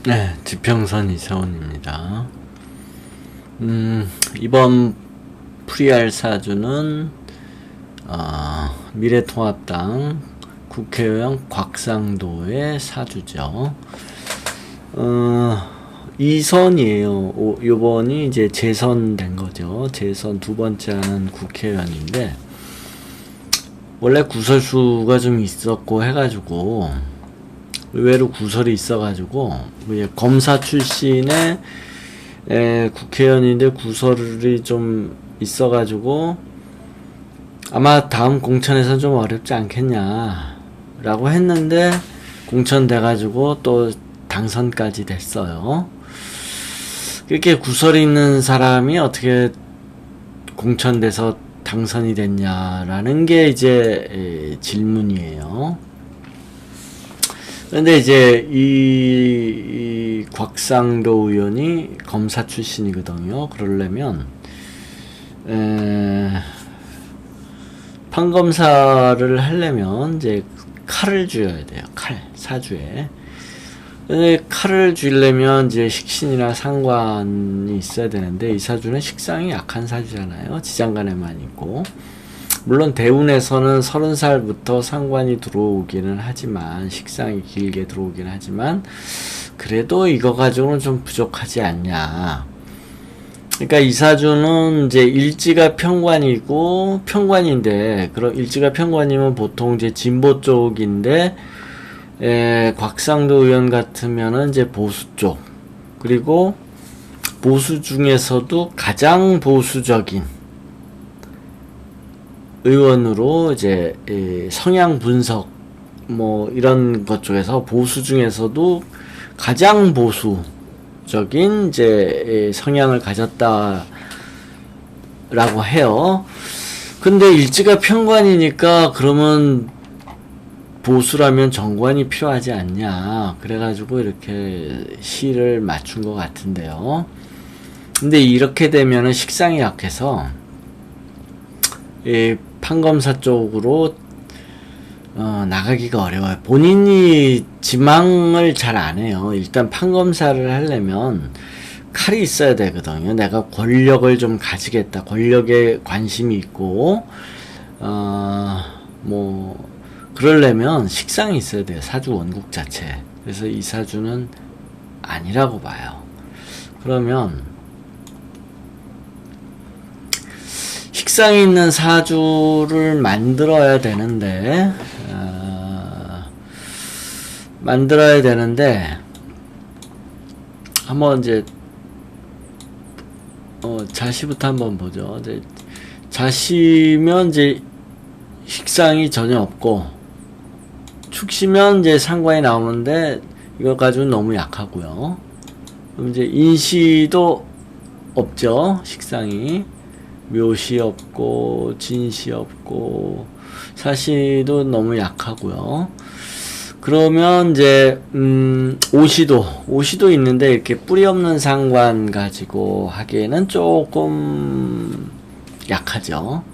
네, 지평선 이사원입니다. 이번 프리알 사주는 미래통합당 국회의원 곽상도의 사주죠. 2선이에요. 요번이 이제 재선된 거죠. 재선 두 번째 하는 국회의원인데, 원래 구설수가 좀 있었고 해가지고, 의외로 구설이 있어가지고, 검사 출신의 국회의원인데 구설이 좀 있어가지고, 아마 다음 공천에서 좀 어렵지 않겠냐 라고 했는데, 공천돼가지고 또 당선까지 됐어요. 그렇게 구설이 있는 사람이 어떻게 공천돼서 당선이 됐냐라는 게 이제 질문이에요. 그런데 이제 이 곽상도 의원이 검사 출신이거든요. 그러려면 판검사를 하려면 이제 칼을 쥐어야 돼요. 사주에. 근데 칼을 쥐려면 이제 식신이나 상관이 있어야 되는데, 이 사주는 식상이 약한 사주잖아요. 지장간에만 있고. 물론 대운에서는 30살부터 상관이 들어오기는 하지만, 식상이 길게 들어오긴 하지만, 그래도 이거 가지고는 좀 부족하지 않냐. 그러니까 이 사주는 이제 일지가 편관이고, 편관인데, 그럼 일지가 편관이면 보통 이제 진보 쪽인데, 곽상도 의원 같으면은 이제 보수 쪽, 그리고 보수 중에서도 가장 보수적인 의원으로 이제 성향 분석 뭐 이런 것 쪽에서 보수 중에서도 가장 보수적인 이제 성향을 가졌다라고 해요. 근데 일지가 편관이니까 그러면 보수라면 정관이 필요하지 않냐. 그래가지고 이렇게 시를 맞춘 것 같은데요. 근데 이렇게 되면은 식상이 약해서, 판검사 쪽으로, 나가기가 어려워요. 본인이 지망을 잘 안 해요. 일단 판검사를 하려면 칼이 있어야 되거든요. 내가 권력을 좀 가지겠다. 권력에 관심이 있고, 그러려면 식상이 있어야 돼요. 사주 원국 자체. 그래서 이 사주는 아니라고 봐요. 그러면 식상이 있는 사주를 만들어야 되는데 한번 이제 자시부터 한번 보죠. 이제 자시면 이제 식상이 전혀 없고, 축시면 이제 상관이 나오는데 이거 가지고는 너무 약하고요. 그럼 이제 인시도 없죠. 식상이 묘시 없고 진시 없고 사시도 너무 약하고요. 그러면 이제 오시도 있는데 이렇게 뿌리 없는 상관 가지고 하기에는 조금 약하죠.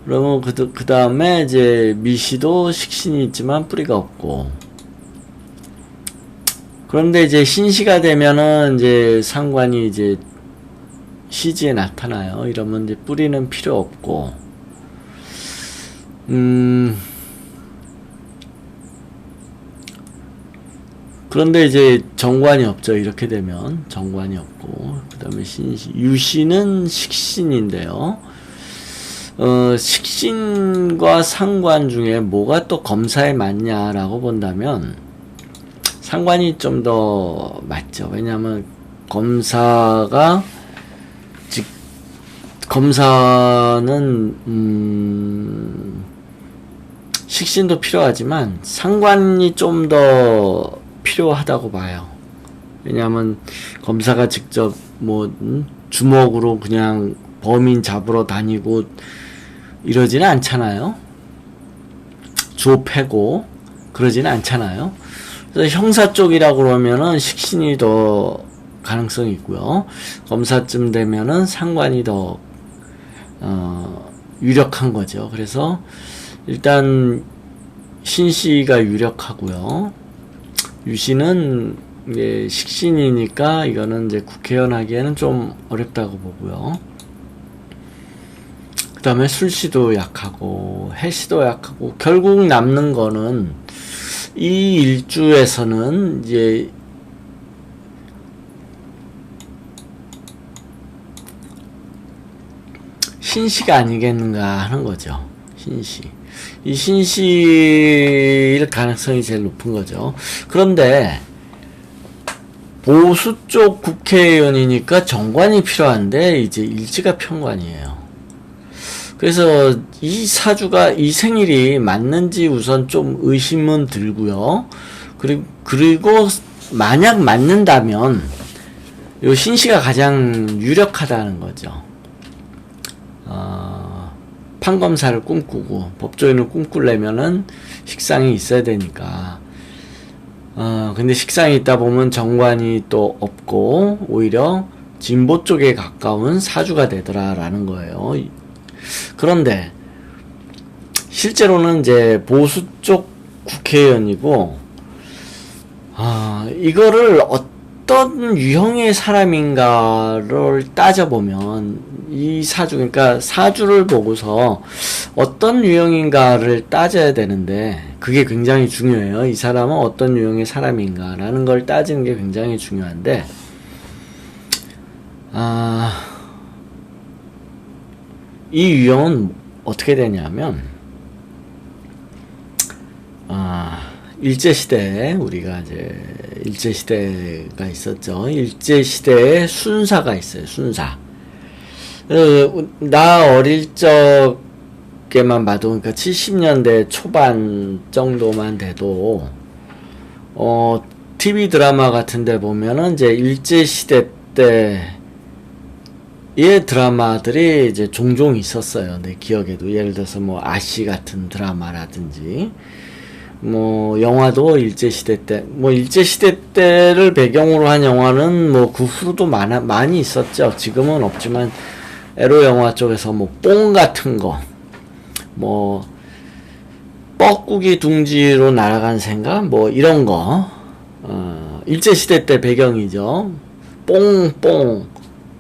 그러면 그 다음에 이제 미시도 식신이 있지만 뿌리가 없고, 그런데 이제 신시가 되면은 이제 상관이 이제 시지에 나타나요. 이러면 이제 뿌리는 필요 없고, 그런데 이제 정관이 없죠. 이렇게 되면 정관이 없고, 그 다음에 신시, 유시는 식신인데요. 식신과 상관 중에 뭐가 또 검사에 맞냐라고 본다면 상관이 좀 더 맞죠. 왜냐하면 검사는 식신도 필요하지만 상관이 좀 더 필요하다고 봐요. 왜냐하면 검사가 직접 주먹으로 그냥 범인 잡으러 다니고 이러지는 않잖아요. 조 패고 그러지는 않잖아요. 그래서 형사 쪽이라고 그러면은 식신이 더 가능성이 있고요. 검사쯤 되면은 상관이 더 유력한 거죠. 그래서 일단 신씨가 유력하고요. 유씨는 예, 식신이니까 이거는 이제 국회의원 하기에는 좀 어렵다고 보고요. 그 다음에 술시도 약하고 해시도 약하고, 결국 남는 거는 이 일주에서는 이제 신시가 아니겠는가 하는 거죠. 신시. 이 신시일 가능성이 제일 높은 거죠. 그런데 보수 쪽 국회의원이니까 정관이 필요한데 이제 일지가 편관이에요. 그래서 이 사주가 이 생일이 맞는지 우선 좀 의심은 들고요. 그리고 만약 맞는다면 요 신시가 가장 유력하다는 거죠. 판검사를 꿈꾸고 법조인을 꿈꾸려면은 식상이 있어야 되니까. 근데 식상이 있다 보면 정관이 또 없고 오히려 진보 쪽에 가까운 사주가 되더라라는 거예요. 그런데 실제로는 이제 보수 쪽 국회의원이고, 이거를 어떤 유형의 사람인가를 따져보면 이 사주, 그러니까 사주를 보고서 어떤 유형인가를 따져야 되는데 그게 굉장히 중요해요. 이 사람은 어떤 유형의 사람인가라는 걸 따지는 게 굉장히 중요한데, 이 유형은 어떻게 되냐면, 일제시대에 우리가 이제 일제시대가 있었죠. 일제시대에 순사가 있어요. 순사. 나 어릴 적에만 봐도, 그러니까 70년대 초반 정도만 돼도 TV 드라마 같은 데 보면은 이제 일제시대 때의 드라마들이 이제 종종 있었어요. 내 기억에도. 예를 들어서 뭐 아씨 같은 드라마라든지, 뭐 영화도 일제시대 때, 뭐 일제시대 때를 배경으로 한 영화는 뭐 그 후로도 많이 있었죠. 지금은 없지만 에로 영화 쪽에서 뭐 뽕 같은 거, 뭐 뻐꾸기 둥지로 날아간 생각, 뭐 이런 거, 일제시대 때 배경이죠.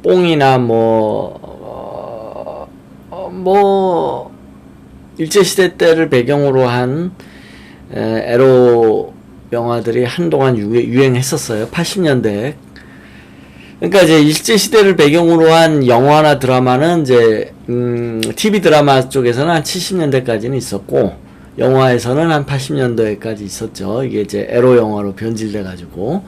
뽕이나 뭐 일제시대 때를 배경으로 한 에로 영화들이 한동안 유행했었어요. 80년대. 그러니까 이제 일제시대를 배경으로 한 영화나 드라마는 이제, TV 드라마 쪽에서는 한 70년대까지는 있었고, 영화에서는 한 80년대까지 있었죠. 이게 이제 에로 영화로 변질돼가지고.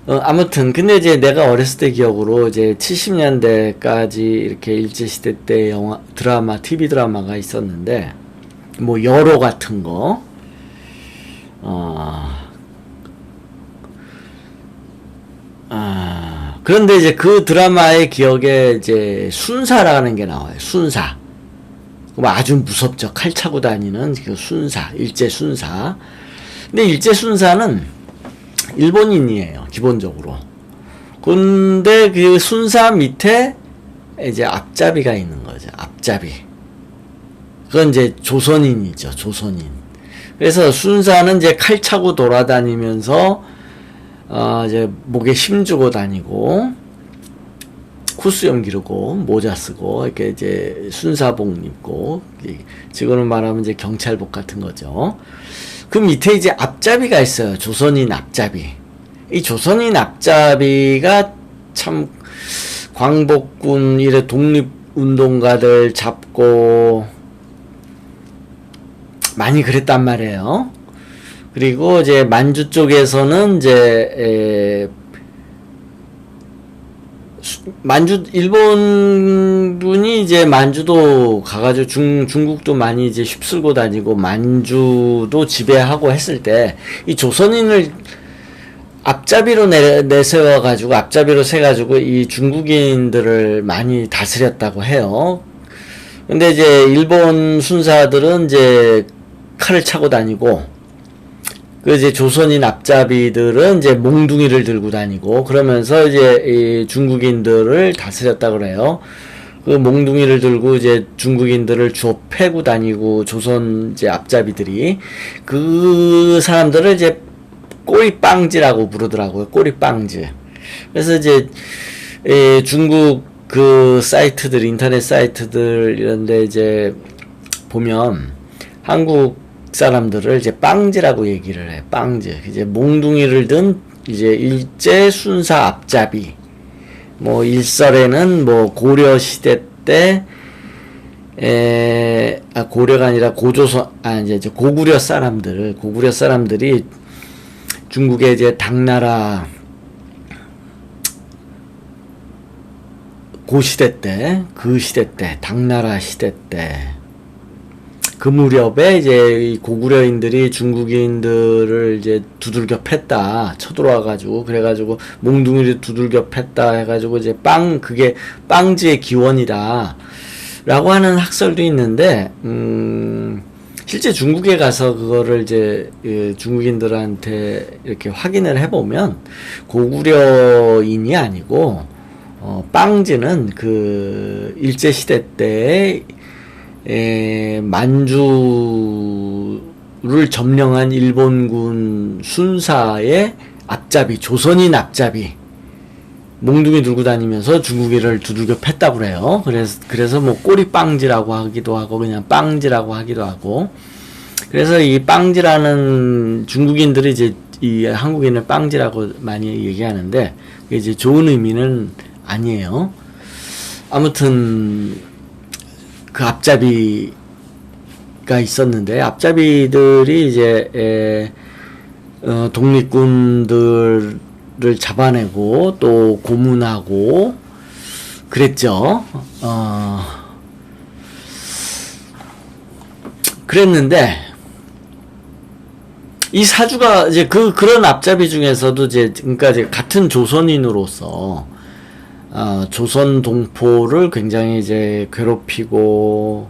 아무튼, 근데 이제 내가 어렸을 때 기억으로 이제 70년대까지 이렇게 일제시대 때 TV 드라마가 있었는데, 뭐, 여로 같은 거, 그런데 이제 그 드라마의 기억에 이제 순사라는 게 나와요. 순사. 아주 무섭죠. 칼 차고 다니는 그 순사, 일제 순사. 근데 일제 순사는 일본인이에요. 기본적으로. 근데 그 순사 밑에 이제 앞잡이가 있는 거죠. 앞잡이. 그건 이제 조선인이죠. 조선인. 그래서 순사는 이제 칼 차고 돌아다니면서 이제 목에 힘주고 다니고, 코수염 기르고, 모자 쓰고, 이렇게 이제 순사복 입고, 지금은 말하면 이제 경찰복 같은 거죠. 그 밑에 이제 앞잡이가 있어요. 조선인 앞잡이. 이 조선인 앞잡이가 참 광복군 이래 독립운동가들 잡고 많이 그랬단 말이에요. 그리고 이제 만주 쪽에서는 이제 만주 일본군이 이제 만주도 가가지고 중국도 많이 이제 휩쓸고 다니고 만주도 지배하고 했을 때 이 조선인을 앞잡이로 내세워가지고 앞잡이로 세가지고 이 중국인들을 많이 다스렸다고 해요. 근데 이제 일본 순사들은 이제 칼을 차고 다니고, 그 이제 조선인 앞잡이들은 이제 몽둥이를 들고 다니고, 그러면서 이제 이 중국인들을 다스렸다 그래요. 그 몽둥이를 들고 이제 중국인들을 주워 패고 다니고, 조선 이제 앞잡이들이 그 사람들을 이제 꼬리빵지라고 부르더라고요. 꼬리빵지. 그래서 이제 중국 그 사이트들, 인터넷 사이트들 이런데 이제 보면 한국 사람들을 이제 빵지라고 얘기를 해. 빵지. 이제 몽둥이를 든 이제 일제 순사 앞잡이. 뭐 일설에는 뭐 고려 시대 때 고려가 아니라 이제 고구려 사람들이 중국의 이제 당나라 그 시대 때, 당나라 시대 때, 그 무렵에 이제 이 고구려인들이 중국인들을 이제 두들겨 팼다. 쳐들어와가지고, 그래가지고 몽둥이를 두들겨 팼다 해가지고 이제 그게 빵지의 기원이다. 라고 하는 학설도 있는데, 실제 중국에 가서 그거를 이제 중국인들한테 이렇게 확인을 해보면 고구려인이 아니고 빵지는 그 일제시대 때 만주를 점령한 일본군 순사의 앞잡이, 조선인 앞잡이 몽둥이 들고 다니면서 중국인을 두들겨 팼다고 그래요. 그래서 뭐 꼬리빵지라고 하기도 하고 그냥 빵지라고 하기도 하고, 그래서 이 빵지라는 중국인들이 이제 이 한국인을 빵지라고 많이 얘기하는데 그게 이제 좋은 의미는 아니에요. 아무튼 그 앞잡이가 있었는데 앞잡이들이 이제 독립군들을 잡아내고 또 고문하고 그랬죠. 그랬는데 이 사주가 이제 그런 앞잡이 중에서도 그러니까 이제 같은 조선인으로서 조선 동포를 굉장히 이제 괴롭히고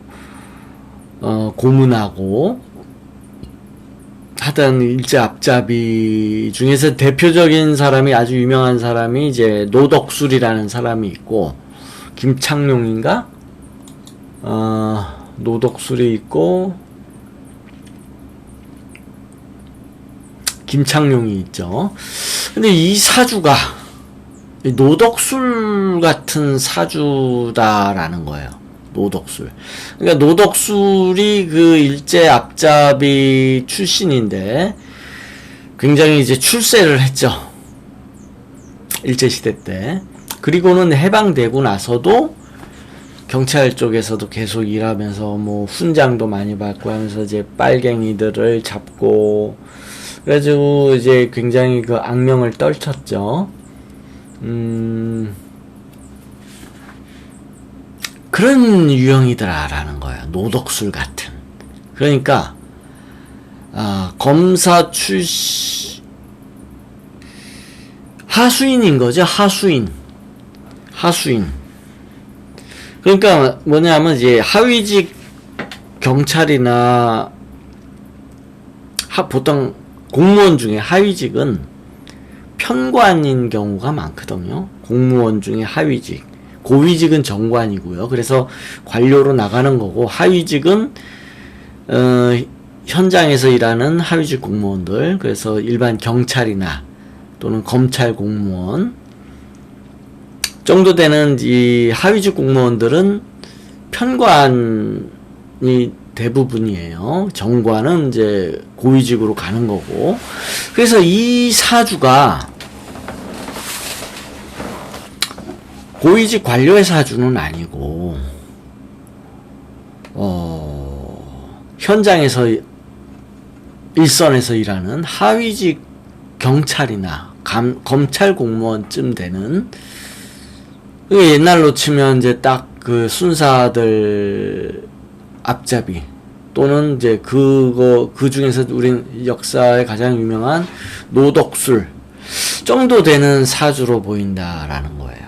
고문하고 하던 일제 앞잡이 중에서 대표적인 사람이, 아주 유명한 사람이 이제 노덕술이라는 사람이 있고, 김창룡인가? 노덕술이 있고 김창룡이 있죠. 근데 이 사주가 노덕술 같은 사주다라는 거예요. 노덕술. 그러니까 노덕술이 그 일제 앞잡이 출신인데 굉장히 이제 출세를 했죠. 일제시대 때. 그리고는 해방되고 나서도 경찰 쪽에서도 계속 일하면서 뭐 훈장도 많이 받고 하면서 이제 빨갱이들을 잡고 그래가지고 이제 굉장히 그 악명을 떨쳤죠. 그런 유형이더라라는 거예요. 노덕술 같은. 그러니까 검사 하수인인 거죠. 하수인. 그러니까 뭐냐면 이제 하위직 경찰이나 보통 공무원 중에 하위직은 편관인 경우가 많거든요. 공무원 중에 하위직. 고위직은 정관이고요. 그래서 관료로 나가는 거고, 하위직은 현장에서 일하는 하위직 공무원들, 그래서 일반 경찰이나 또는 검찰 공무원 정도 되는 이 하위직 공무원들은 편관이 대부분이에요. 정관은 이제 고위직으로 가는 거고. 그래서 이 사주가 고위직 관료의 사주는 아니고 현장에서 일선에서 일하는 하위직 경찰이나 검찰 공무원쯤 되는, 옛날로 치면 이제 딱 그 순사들 앞잡이 또는 이제 그 중에서 우린 역사에 가장 유명한 노덕술 정도 되는 사주로 보인다라는 거예요.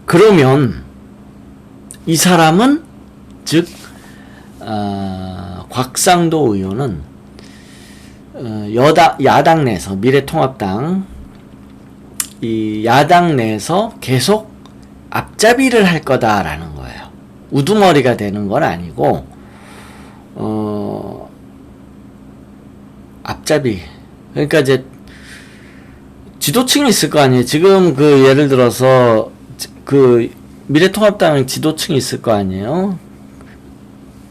그러면 이 사람은 즉 곽상도 의원은 야당 내에서 미래통합당 이 야당 내에서 계속 앞잡이를 할 거다라는 거예요. 우두머리가 되는 건 아니고 앞잡이. 그러니까 이제 지도층이 있을 거 아니에요. 지금 그 예를 들어서 그 미래통합당 지도층이 있을 거 아니에요.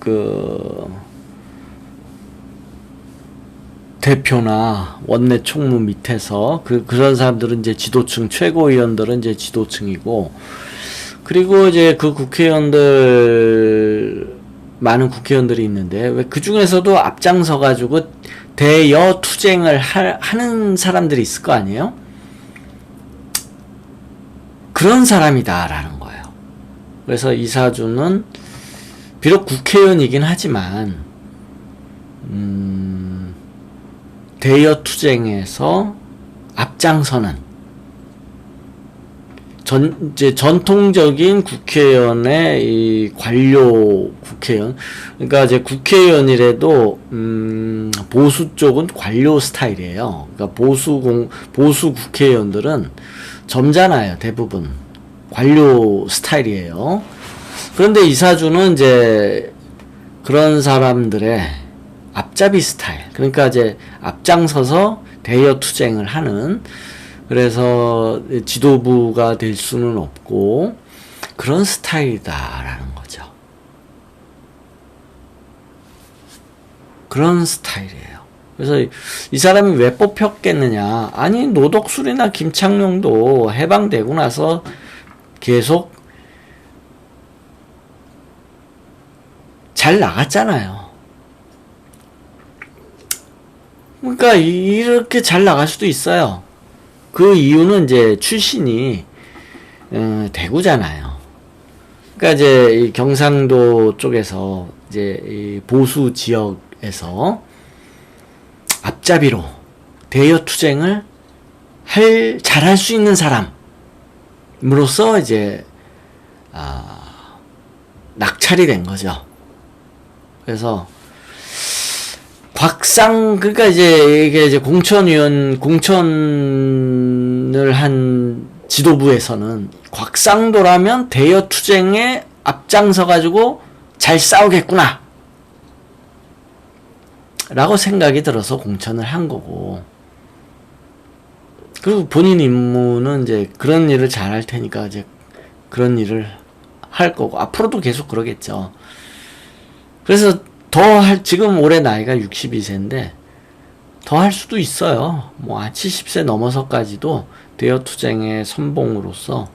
그 대표나 원내 총무 밑에서 그런 사람들은 이제 지도층, 최고위원들은 이제 지도층이고, 그리고 이제 그 국회의원들, 많은 국회의원들이 있는데 왜 그 중에서도 앞장서 가지고 대여 투쟁을 하는 사람들이 있을 거 아니에요? 그런 사람이다라는 거예요. 그래서 이사주는 비록 국회의원이긴 하지만 대여 투쟁에서 앞장서는 이제 전통적인 국회의원의 이 관료 국회의원, 그러니까 이제 국회의원이라도 보수 쪽은 관료 스타일이에요. 그러니까 보수 국회의원들은 점잖아요. 대부분 관료 스타일이에요. 그런데 이사주는 이제 그런 사람들의 앞잡이 스타일, 그러니까 이제 앞장서서 대여 투쟁을 하는, 그래서 지도부가 될 수는 없고 그런 스타일이다라는 거죠. 그런 스타일이에요. 그래서 이 사람이 왜 뽑혔겠느냐? 아니, 노덕술이나 김창룡도 해방되고 나서 계속 잘 나갔잖아요. 그러니까 이렇게 잘 나갈 수도 있어요. 그 이유는 이제 출신이 대구잖아요. 그러니까 이제 이 경상도 쪽에서 이제 이 보수 지역에서 앞잡이로 대여 투쟁을 잘할 수 있는 사람으로서 이제 낙찰이 된 거죠. 그래서 그러니까 이게 이제 공천을 한 지도부에서는 곽상도라면 대여 투쟁에 앞장서가지고 잘 싸우겠구나 라고 생각이 들어서 공천을 한 거고, 그리고 본인 임무는 이제 그런 일을 잘 할 테니까 이제 그런 일을 할 거고, 앞으로도 계속 그러겠죠. 그래서 지금 올해 나이가 62세인데 더 할 수도 있어요. 뭐 70세 넘어서까지도 대여 투쟁의 선봉으로서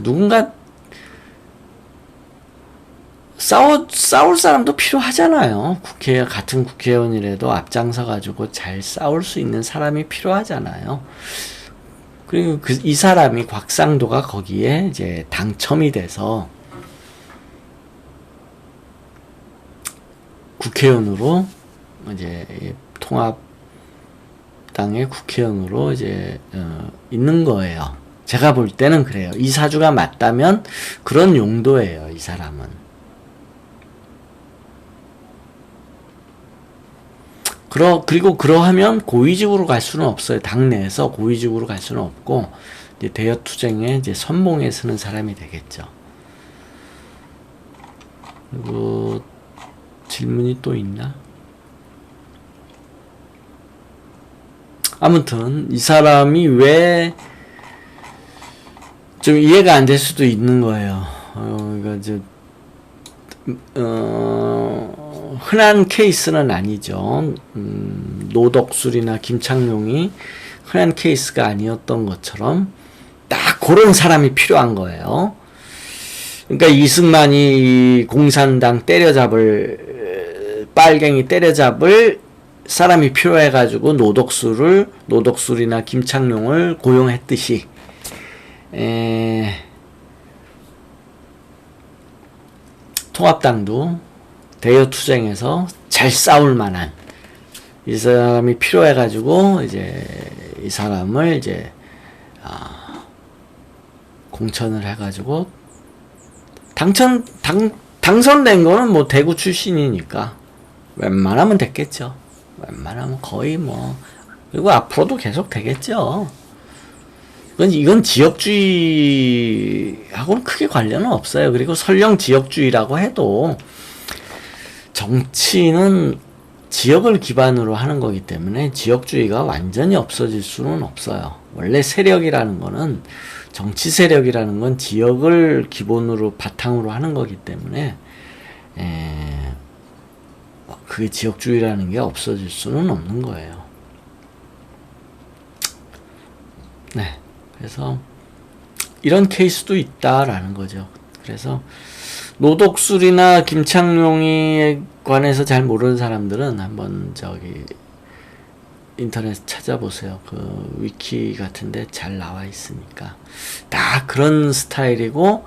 누군가 싸울 사람도 필요하잖아요. 같은 국회의원이라도 앞장서 가지고 잘 싸울 수 있는 사람이 필요하잖아요. 그리고 이 사람이 곽상도가 거기에 이제 당첨이 돼서 국회의원으로 이제 통합당의 국회의원으로 이제 있는 거예요. 제가 볼 때는 그래요. 이 사주가 맞다면 그런 용도예요. 이 사람은. 그리고 그러하면 고위직으로 갈 수는 없어요. 당내에서 고위직으로 갈 수는 없고 이제 대여 투쟁에 이제 선봉에 서는 사람이 되겠죠. 그리고 질문이 또 있나? 아무튼 이 사람이 왜 좀 이해가 안 될 수도 있는 거예요. 그러니까 흔한 케이스는 아니죠. 노덕술이나 김창룡이 흔한 케이스가 아니었던 것처럼 딱 그런 사람이 필요한 거예요. 그러니까 이승만이 공산당 빨갱이 때려잡을 사람이 필요해가지고 노덕술이나 김창룡을 고용했듯이, 통합당도 대여 투쟁에서 잘 싸울 만한 이 사람이 필요해가지고 이제 이 사람을 이제 공천을 해가지고 당선된 거는 뭐 대구 출신이니까 웬만하면 됐겠죠. 웬만하면 거의 그리고 앞으로도 계속 되겠죠. 이건 지역주의하고는 크게 관련은 없어요. 그리고 설령 지역주의라고 해도 정치는 지역을 기반으로 하는 거기 때문에 지역주의가 완전히 없어질 수는 없어요. 원래 세력이라는 거는, 정치 세력이라는 건 지역을 기본으로 바탕으로 하는 거기 때문에 그게 지역주의라는 게 없어질 수는 없는 거예요. 네, 그래서 이런 케이스도 있다라는 거죠. 그래서 노독술이나 김창룡에 관해서 잘 모르는 사람들은 한번 인터넷 찾아보세요. 그 위키 같은데 잘 나와 있으니까. 다 그런 스타일이고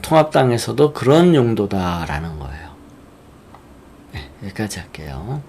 통합당에서도 그런 용도다라는 거예요. 네, 여기까지 할게요.